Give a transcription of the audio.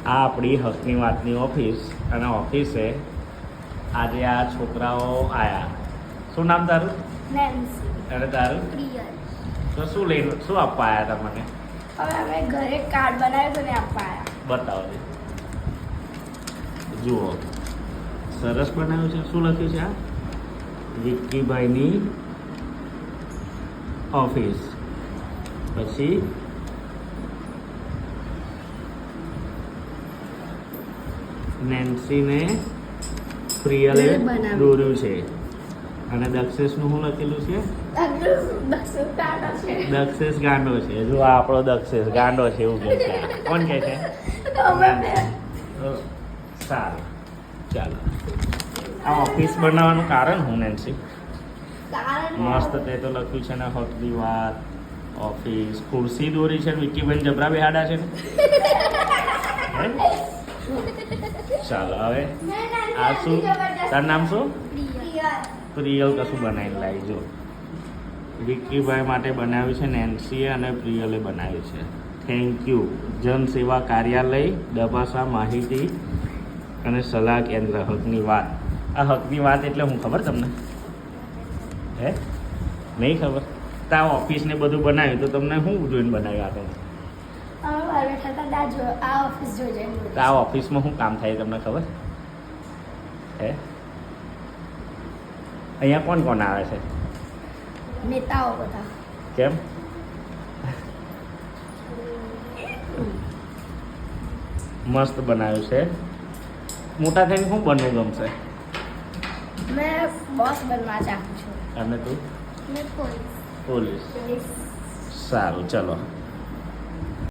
આ આપણી હકની વાતની ઓફિસ અને ઓફિસે આજે આ છોકરાઓ આયા. શું નામ તારું? નેન્સી. અને તારું? પ્રિયલ. તો શું આપવા આવ્યા હતા મને? હવે અમે ઘરે કાર્ડ બનાવ્યું તો ને આપવા આવ્યા. બતાવો દે. જુઓ, સરસ બનાવ્યું છે. શું લખ્યું છે આ? વિક્કીભાઈની ઓફિસ. પછી નેન્સીને પ્રિયલે બનાવ્યું. દોર્યું છે. અને દક્ષેશનું શું લખેલું છે? દક્ષેશ ગાંડો છે. જો આ આપણો દક્ષેશ ગાંડો છે એવું કહે છે. કોણ કહે છે? સારું, ચાલો. આ ઓફિસ બનાવવાનું કારણ હું નેન્સી? મસ્ત તે તો લખ્યું છે ને, હકની વાત ઓફિસ. ખુરશી દોરી છે. વિક્કીભાઈ જબરા બેહાડા છે ને. હે? ચાલો હવે આ શું? તારું નામ શું? પ્રિયલ કશું બનાવીને લાવી. જો વિક્કીભાઈ માટે બનાવ્યું છે નેન્સીએ અને પ્રિયલે બનાવ્યું છે. Thank you. જન સેવા કાર્યાલય દબાસા માહિતી અને સલાહ કેન્દ્ર. હકની વાત. આ હકની વાત એટલે હું ખબર તમને? હે? નહીં ખબર? તો આ ઓફિસ ને બધું બનાવ્યું તો તમને શું જોઈને બનાવ્યું આ તો આ ઓફિસમાં શું કામ થાય તમને ખબર? હે? અહીંયા કોણ કોણ આવે છે? નેતાઓ બધા. કેમ? મસ્ત બનાવ્યું છે. મોટા થઈને શું બનવું ગમશે? મેં બોસ બનવા ચાહું છું. અને તું? મેં પોલીસ. પોલીસ. સારું, ચલો.